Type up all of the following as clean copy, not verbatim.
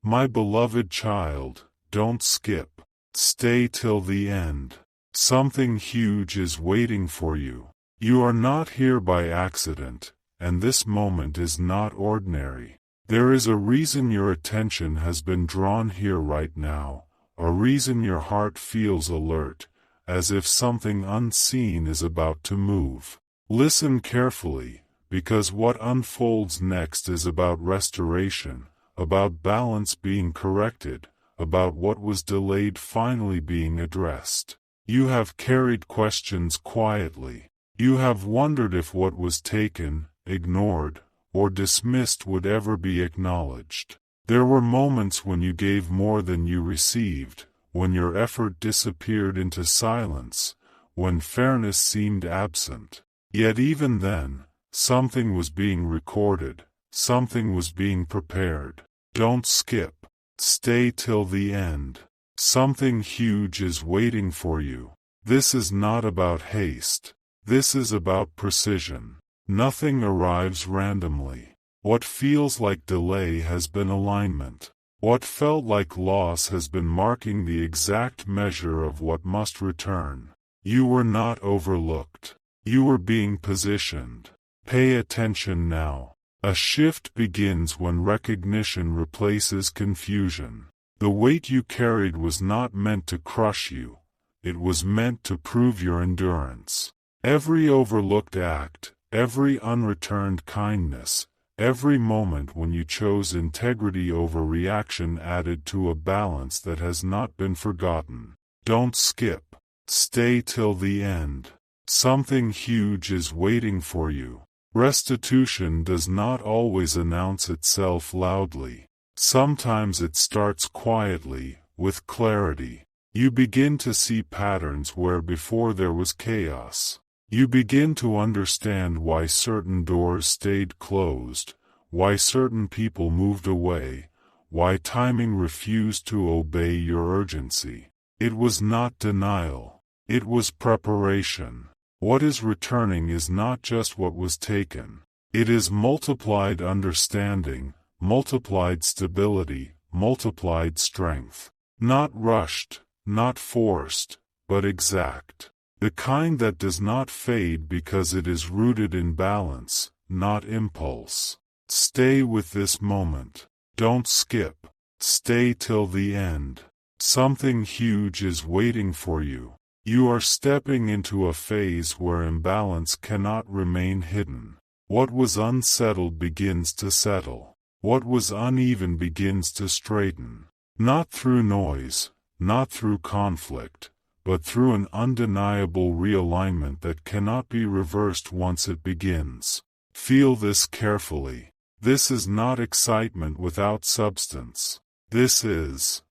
My beloved child, don't skip. Stay till the end. Something huge is waiting for you. You are not here by accident, and this moment is not ordinary. There is a reason your attention has been drawn here right now, a reason your heart feels alert, as if something unseen is about to move. Listen carefully, because what unfolds next is about restoration, about balance being corrected, about what was delayed finally being addressed. You have carried questions quietly. You have wondered if what was taken, ignored, or dismissed would ever be acknowledged. There were moments when you gave more than you received, when your effort disappeared into silence, when fairness seemed absent. Yet even then, something was being recorded, something was being prepared. Don't skip. Stay till the end. Something huge is waiting for you. This is not about haste. This is about precision. Nothing arrives randomly. What feels like delay has been alignment. What felt like loss has been marking the exact measure of what must return. You were not overlooked. You were being positioned. Pay attention now. A shift begins when recognition replaces confusion. The weight you carried was not meant to crush you. It was meant to prove your endurance. Every overlooked act, every unreturned kindness, every moment when you chose integrity over reaction added to a balance that has not been forgotten. Don't skip. Stay till the end. Something huge is waiting for you. Restitution does not always announce itself loudly. Sometimes it starts quietly, with clarity. You begin to see patterns where before there was chaos. You begin to understand why certain doors stayed closed, why certain people moved away, why timing refused to obey your urgency. It was not denial. It was preparation. What is returning is not just what was taken. It is multiplied understanding, multiplied stability, multiplied strength. Not rushed, not forced, but exact. The kind that does not fade because it is rooted in balance, not impulse. Stay with this moment. Don't skip. Stay till the end. Something huge is waiting for you. You are stepping into a phase where imbalance cannot remain hidden. What was unsettled begins to settle. What was uneven begins to straighten. Not through noise, not through conflict, but through an undeniable realignment that cannot be reversed once it begins. Feel this carefully. This is not excitement without substance. This is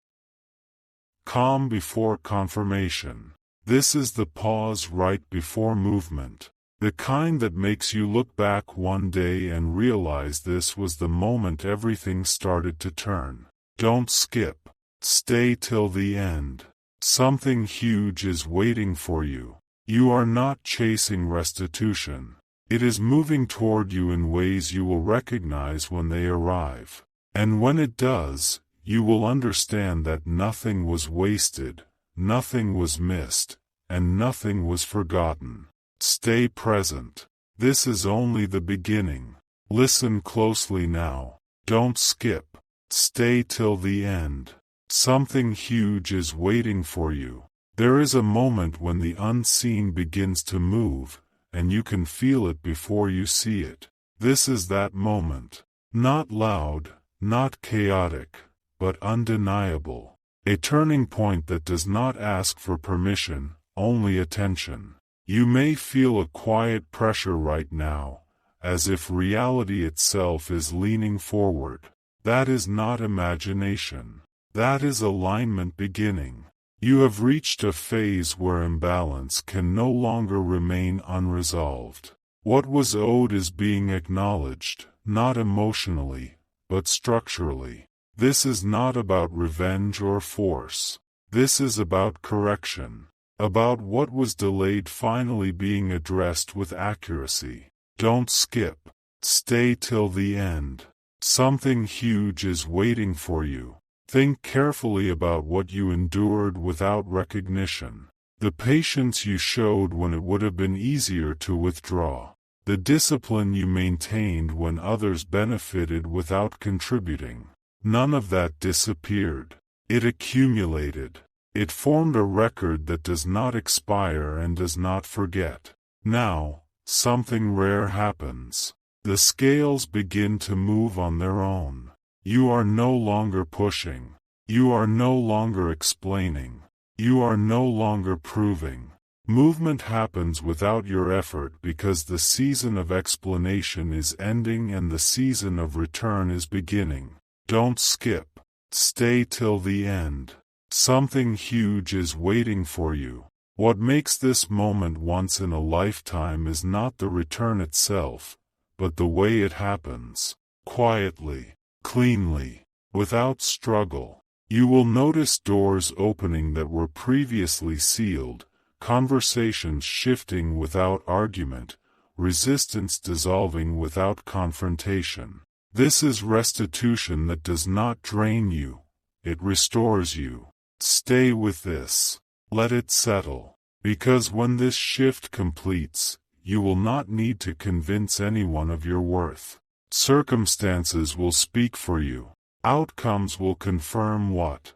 calm before confirmation. This is the pause right before movement. The kind that makes you look back one day and realize this was the moment everything started to turn. Don't skip. Stay till the end. Something huge is waiting for you. You are not chasing restitution. It is moving toward you in ways you will recognize when they arrive. And when it does, you will understand that nothing was wasted, nothing was missed, and nothing was forgotten. Stay present. This is only the beginning. Listen closely now. Don't skip. Stay till the end. Something huge is waiting for you. There is a moment when the unseen begins to move, and you can feel it before you see it. This is that moment. Not loud, not chaotic, but undeniable. A turning point that does not ask for permission, only attention. You may feel a quiet pressure right now, as if reality itself is leaning forward. That is not imagination. That is alignment beginning. You have reached a phase where imbalance can no longer remain unresolved. What was owed is being acknowledged, not emotionally, but structurally. This is not about revenge or force. This is about correction. About what was delayed finally being addressed with accuracy. Don't skip. Stay till the end. Something huge is waiting for you. Think carefully about what you endured without recognition. The patience you showed when it would have been easier to withdraw. The discipline you maintained when others benefited without contributing. None of that disappeared. It accumulated. It formed a record that does not expire and does not forget. Now, something rare happens. The scales begin to move on their own. You are no longer pushing. You are no longer explaining. You are no longer proving. Movement happens without your effort because the season of explanation is ending and the season of return is beginning. Don't skip. Stay till the end. Something huge is waiting for you. What makes this moment once in a lifetime is not the return itself, but the way it happens. Quietly, cleanly, without struggle. You will notice doors opening that were previously sealed, conversations shifting without argument, resistance dissolving without confrontation. This is restitution that does not drain you. It restores you. Stay with this. Let it settle. Because when this shift completes, you will not need to convince anyone of your worth. Circumstances will speak for you. Outcomes will confirm what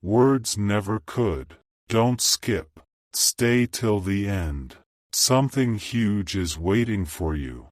words never could. Don't skip. Stay till the end. Something huge is waiting for you.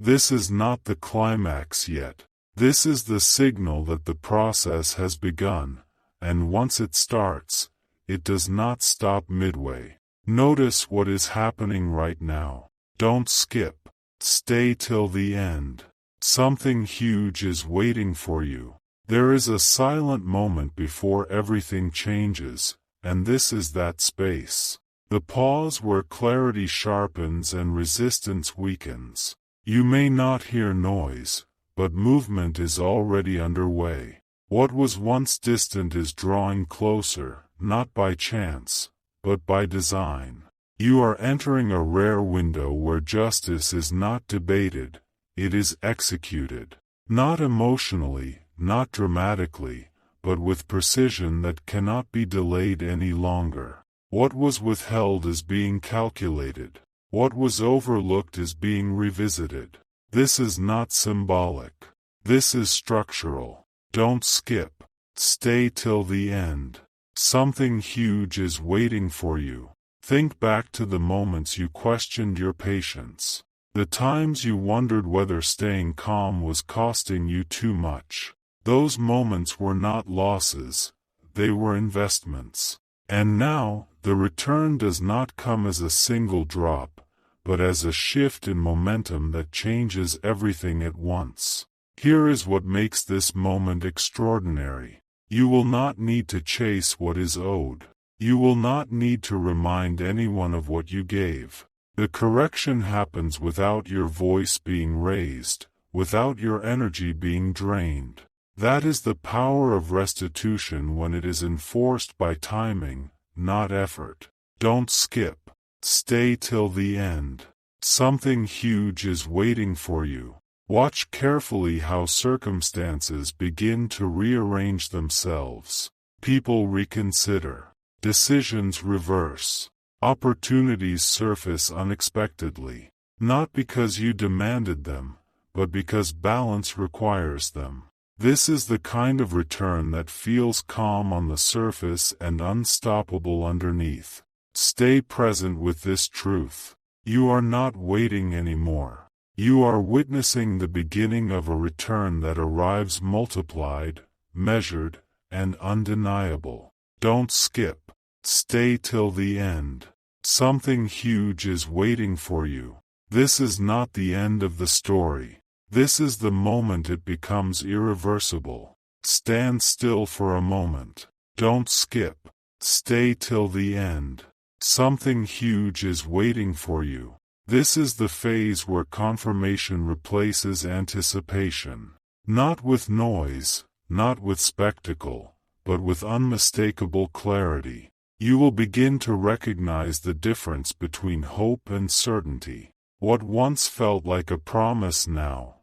This is not the climax yet. This is the signal that the process has begun, and once it starts, it does not stop midway. Notice what is happening right now. Don't skip. Stay till the end. Something huge is waiting for you. There is a silent moment before everything changes, and this is that space. The pause where clarity sharpens and resistance weakens. You may not hear noise, but movement is already underway. What was once distant is drawing closer, not by chance, but by design. You are entering a rare window where justice is not debated, it is executed. Not emotionally, not dramatically, but with precision that cannot be delayed any longer. What was withheld is being calculated. What was overlooked is being revisited. This is not symbolic. This is structural. Don't skip. Stay till the end. Something huge is waiting for you. Think back to the moments you questioned your patience. The times you wondered whether staying calm was costing you too much. Those moments were not losses, they were investments. And now, the return does not come as a single drop, but as a shift in momentum that changes everything at once. Here is what makes this moment extraordinary. You will not need to chase what is owed. You will not need to remind anyone of what you gave. The correction happens without your voice being raised, without your energy being drained. That is the power of restitution when it is enforced by timing, not effort. Don't skip. Stay till the end. Something huge is waiting for you. Watch carefully how circumstances begin to rearrange themselves. People reconsider. Decisions reverse. Opportunities surface unexpectedly. Not because you demanded them, but because balance requires them. This is the kind of return that feels calm on the surface and unstoppable underneath. Stay present with this truth. You are not waiting anymore. You are witnessing the beginning of a return that arrives multiplied, measured, and undeniable. Don't skip. Stay till the end. Something huge is waiting for you. This is not the end of the story. This is the moment it becomes irreversible. Stand still for a moment. Don't skip. Stay till the end. Something huge is waiting for you. This is the phase where confirmation replaces anticipation. Not with noise, not with spectacle, but with unmistakable clarity. You will begin to recognize the difference between hope and certainty. What once felt like a promise now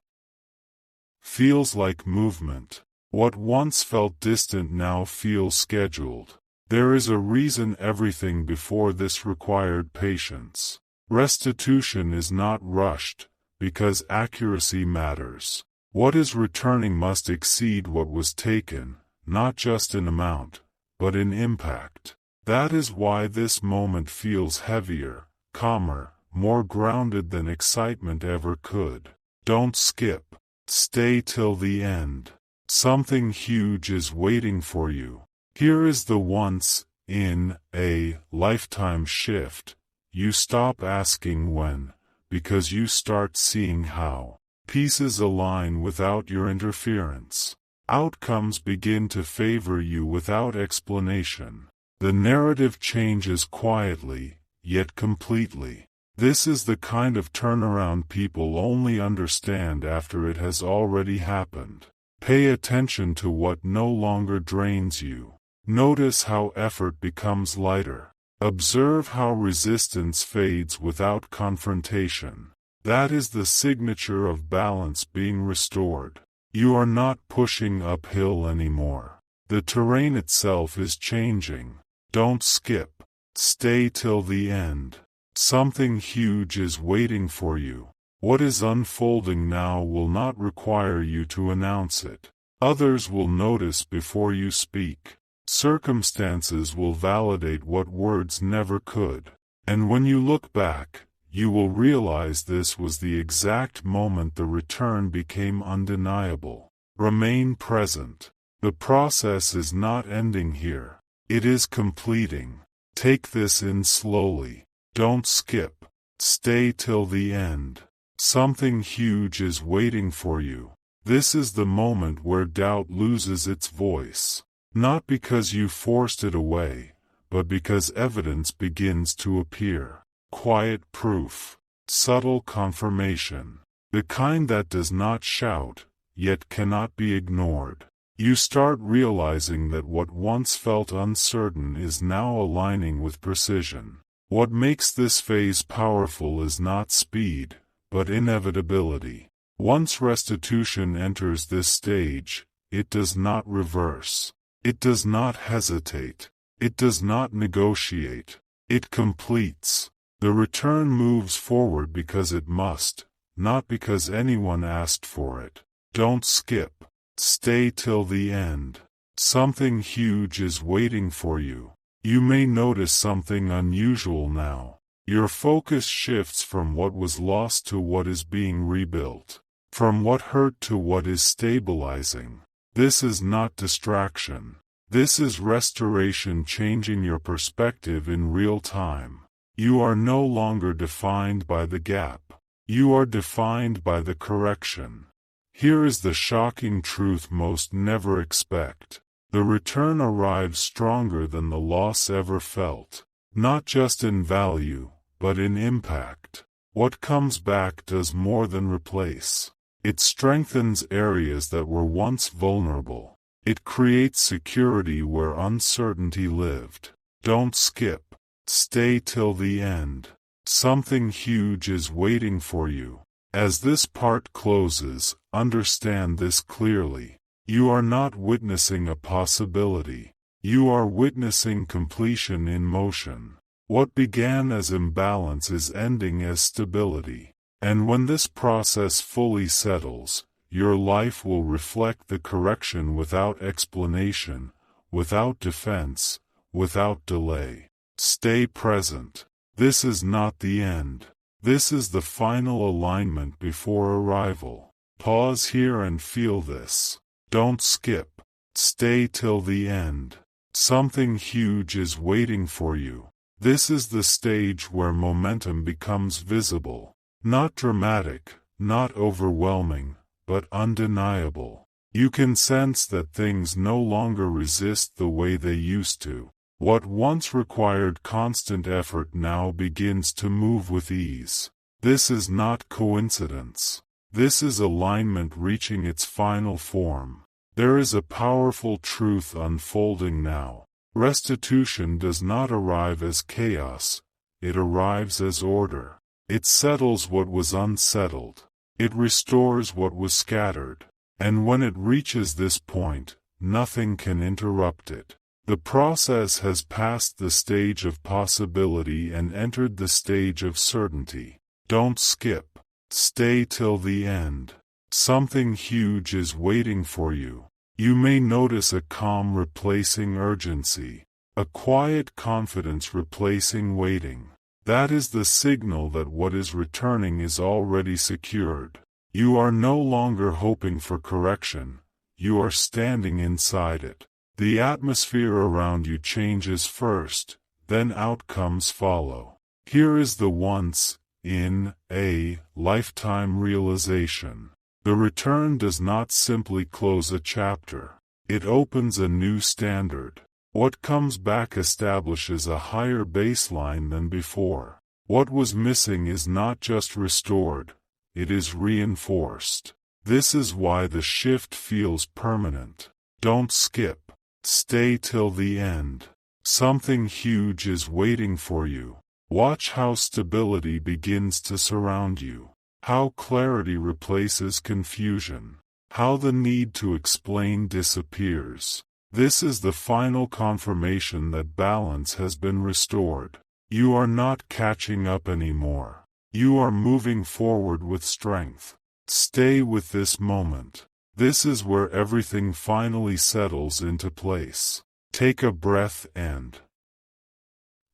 feels like movement. What once felt distant now feels scheduled. There is a reason everything before this required patience. Restitution is not rushed, because accuracy matters. What is returning must exceed what was taken, not just in amount, but in impact. That is why this moment feels heavier, calmer, more grounded than excitement ever could. Don't skip. Stay till the end. Something huge is waiting for you. Here is the once in a lifetime shift. You stop asking when, because you start seeing how. Pieces align without your interference. Outcomes begin to favor you without explanation. The narrative changes quietly, yet completely. This is the kind of turnaround people only understand after it has already happened. Pay attention to what no longer drains you. Notice how effort becomes lighter. Observe how resistance fades without confrontation. That is the signature of balance being restored. You are not pushing uphill anymore. The terrain itself is changing. Don't skip. Stay till the end. Something huge is waiting for you. What is unfolding now will not require you to announce it. Others will notice before you speak. Circumstances will validate what words never could. And when you look back, you will realize this was the exact moment the return became undeniable. Remain present. The process is not ending here. It is completing. Take this in slowly. Don't skip. Stay till the end. Something huge is waiting for you. This is the moment where doubt loses its voice. Not because you forced it away, but because evidence begins to appear. Quiet proof. Subtle confirmation. The kind that does not shout, yet cannot be ignored. You start realizing that what once felt uncertain is now aligning with precision. What makes this phase powerful is not speed, but inevitability. Once restitution enters this stage, it does not reverse. It does not hesitate. It does not negotiate. It completes. The return moves forward because it must, not because anyone asked for it. Don't skip. Stay till the end. Something huge is waiting for you. You may notice something unusual now. Your focus shifts from what was lost to what is being rebuilt. From what hurt to what is stabilizing. This is not distraction. This is restoration changing your perspective in real time. You are no longer defined by the gap. You are defined by the correction. Here is the shocking truth most never expect. The return arrives stronger than the loss ever felt. Not just in value, but in impact. What comes back does more than replace. It strengthens areas that were once vulnerable. It creates security where uncertainty lived. Don't skip. Stay till the end. Something huge is waiting for you. As this part closes, understand this clearly. You are not witnessing a possibility. You are witnessing completion in motion. What began as imbalance is ending as stability. And when this process fully settles, your life will reflect the correction without explanation, without defense, without delay. Stay present. This is not the end. This is the final alignment before arrival. Pause here and feel this. Don't skip. Stay till the end. Something huge is waiting for you. This is the stage where momentum becomes visible. Not dramatic, not overwhelming, but undeniable. You can sense that things no longer resist the way they used to. What once required constant effort now begins to move with ease. This is not coincidence. This is alignment reaching its final form. There is a powerful truth unfolding now. Restitution does not arrive as chaos. It arrives as order. It settles what was unsettled. It restores what was scattered. And when it reaches this point, nothing can interrupt it. The process has passed the stage of possibility and entered the stage of certainty. Don't skip. Stay till the end. Something huge is waiting for you. You may notice a calm replacing urgency, a quiet confidence replacing waiting. That is the signal that what is returning is already secured. You are no longer hoping for correction. You are standing inside it. The atmosphere around you changes first, then outcomes follow. Here is the once in a lifetime realization. The return does not simply close a chapter. It opens a new standard. What comes back establishes a higher baseline than before. What was missing is not just restored, it is reinforced. This is why the shift feels permanent. Don't skip. Stay till the end. Something huge is waiting for you. Watch how stability begins to surround you. How clarity replaces confusion. How the need to explain disappears. This is the final confirmation that balance has been restored. You are not catching up anymore. You are moving forward with strength. Stay with this moment. This is where everything finally settles into place. Take a breath and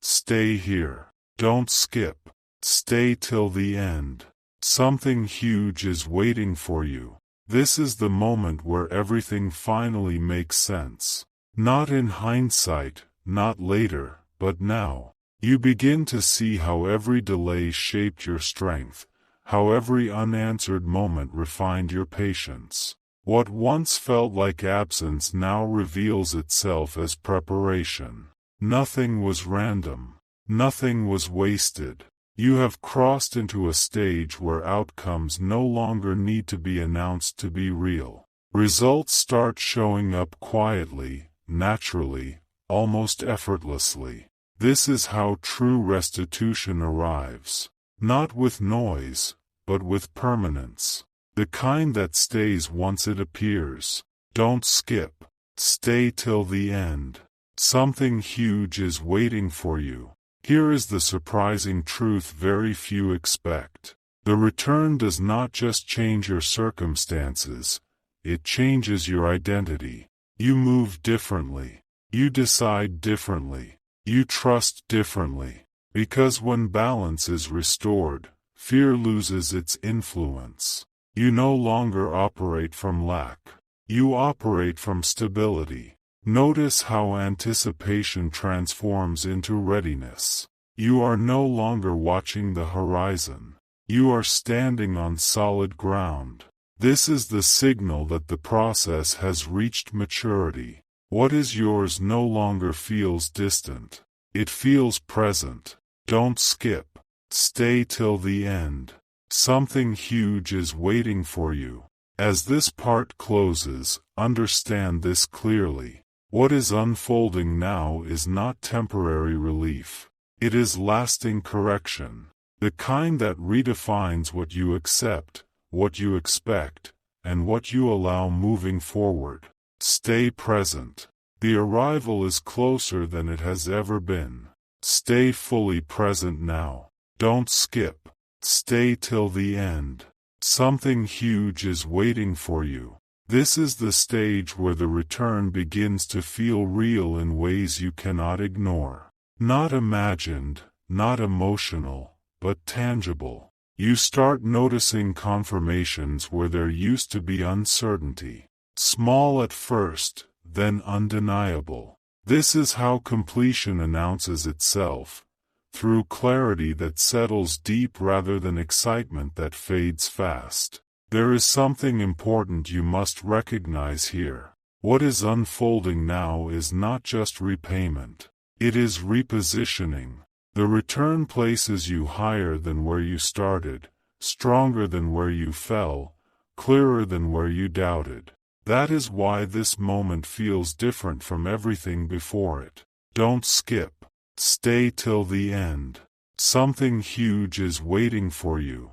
stay here. Don't skip. Stay till the end. Something huge is waiting for you. This is the moment where everything finally makes sense. Not in hindsight, not later, but now. You begin to see how every delay shaped your strength, how every unanswered moment refined your patience. What once felt like absence now reveals itself as preparation. Nothing was random. Nothing was wasted. You have crossed into a stage where outcomes no longer need to be announced to be real. Results start showing up quietly, naturally, almost effortlessly. This is how true restitution arrives. Not with noise, but with permanence. The kind that stays once it appears. Don't skip. Stay till the end. Something huge is waiting for you. Here is the surprising truth very few expect. The return does not just change your circumstances, it changes your identity. You move differently. You decide differently. You trust differently. Because when balance is restored, fear loses its influence. You no longer operate from lack. You operate from stability. Notice how anticipation transforms into readiness. You are no longer watching the horizon. You are standing on solid ground. This is the signal that the process has reached maturity. What is yours no longer feels distant. It feels present. Don't skip. Stay till the end. Something huge is waiting for you. As this part closes, understand this clearly. What is unfolding now is not temporary relief. It is lasting correction. The kind that redefines what you accept, what you expect, and what you allow moving forward. Stay present. The arrival is closer than it has ever been. Stay fully present now. Don't skip. Stay till the end. Something huge is waiting for you. This is the stage where the return begins to feel real in ways you cannot ignore. Not imagined, not emotional, but tangible. You start noticing confirmations where there used to be uncertainty. Small at first, then undeniable. This is how completion announces itself. Through clarity that settles deep rather than excitement that fades fast. There is something important you must recognize here. What is unfolding now is not just repayment. It is repositioning. The return places you higher than where you started, stronger than where you fell, clearer than where you doubted. That is why this moment feels different from everything before it. Don't skip. Stay till the end. Something huge is waiting for you.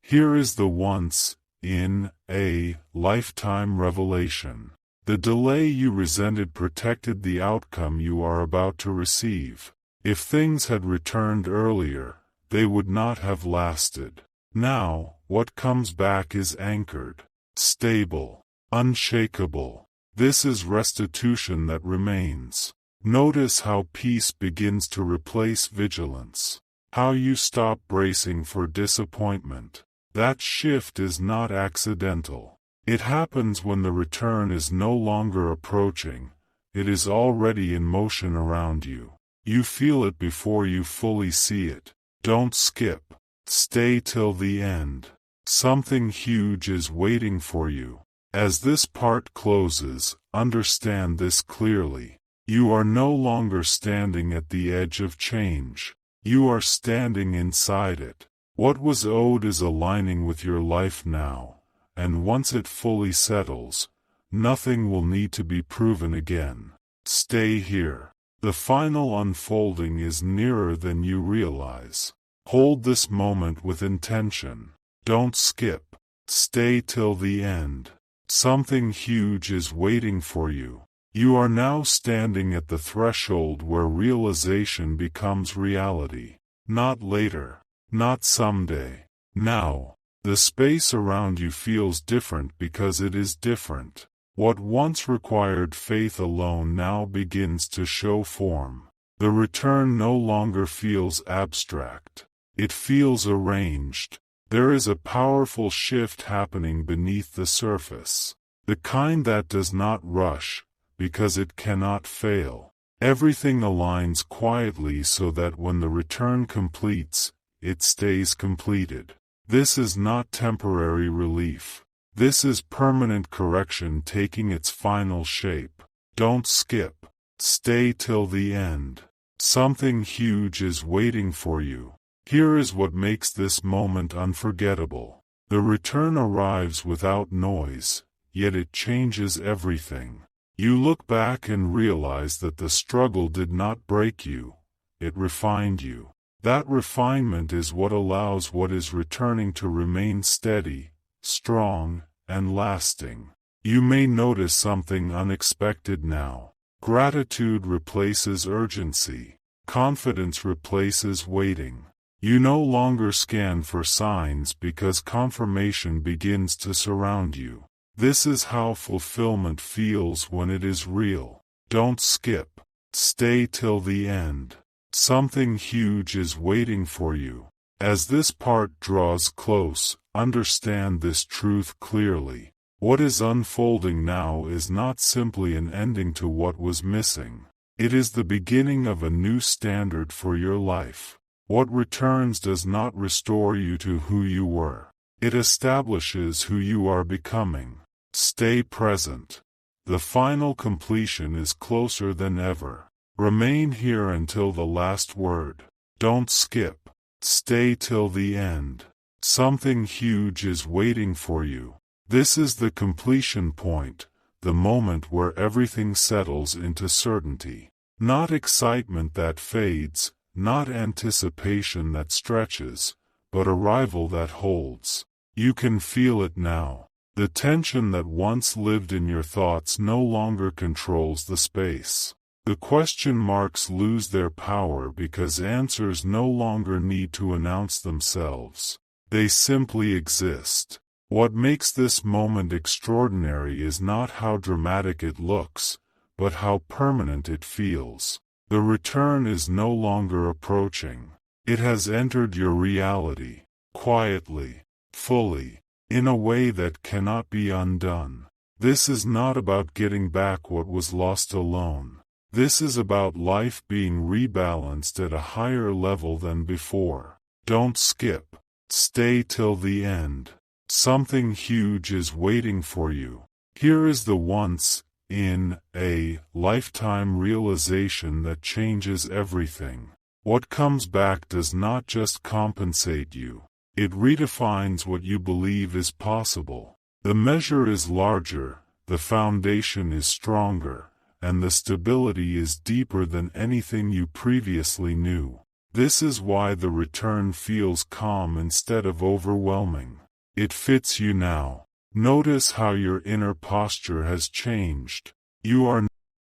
Here is the once in a lifetime revelation. The delay you resented protected the outcome you are about to receive. If things had returned earlier, they would not have lasted. Now, what comes back is anchored, stable, unshakable. This is restitution that remains. Notice how peace begins to replace vigilance. How you stop bracing for disappointment. That shift is not accidental. It happens when the return is no longer approaching, it is already in motion around you. You feel it before you fully see it. Don't skip. Stay till the end. Something huge is waiting for you. As this part closes, understand this clearly. You are no longer standing at the edge of change. You are standing inside it. What was owed is aligning with your life now. And once it fully settles, nothing will need to be proven again. Stay here. The final unfolding is nearer than you realize. Hold this moment with intention. Don't skip. Stay till the end. Something huge is waiting for you. You are now standing at the threshold where realization becomes reality. Not later. Not someday. Now. The space around you feels different because it is different. What once required faith alone now begins to show form. The return no longer feels abstract. It feels arranged. There is a powerful shift happening beneath the surface. The kind that does not rush, because it cannot fail. Everything aligns quietly so that when the return completes, it stays completed. This is not temporary relief. This is permanent correction taking its final shape. Don't skip. Stay till the end. Something huge is waiting for you. Here is what makes this moment unforgettable. The return arrives without noise, yet it changes everything. You look back and realize that the struggle did not break you, it refined you. That refinement is what allows what is returning to remain steady, strong, and lasting. You may notice something unexpected now. Gratitude replaces urgency. Confidence replaces waiting. You no longer scan for signs because confirmation begins to surround you. This is how fulfillment feels when it is real. Don't skip. Stay till the end. Something huge is waiting for you. As this part draws close, understand this truth clearly. What is unfolding now is not simply an ending to what was missing. It is the beginning of a new standard for your life. What returns does not restore you to who you were. It establishes who you are becoming. Stay present. The final completion is closer than ever. Remain here until the last word. Don't skip. Stay till the end. Something huge is waiting for you. This is the completion point, the moment where everything settles into certainty. Not excitement that fades, not anticipation that stretches, but arrival that holds. You can feel it now. The tension that once lived in your thoughts no longer controls the space. The question marks lose their power because answers no longer need to announce themselves. They simply exist. What makes this moment extraordinary is not how dramatic it looks, but how permanent it feels. The return is no longer approaching. It has entered your reality, quietly, fully, in a way that cannot be undone. This is not about getting back what was lost alone. This is about life being rebalanced at a higher level than before. Don't skip. Stay till the end. Something huge is waiting for you. Here is the once in a lifetime realization that changes everything. What comes back does not just compensate you. It redefines what you believe is possible. The measure is larger, the foundation is stronger, and the stability is deeper than anything you previously knew. This is why the return feels calm instead of overwhelming. It fits you now. Notice how your inner posture has changed. You are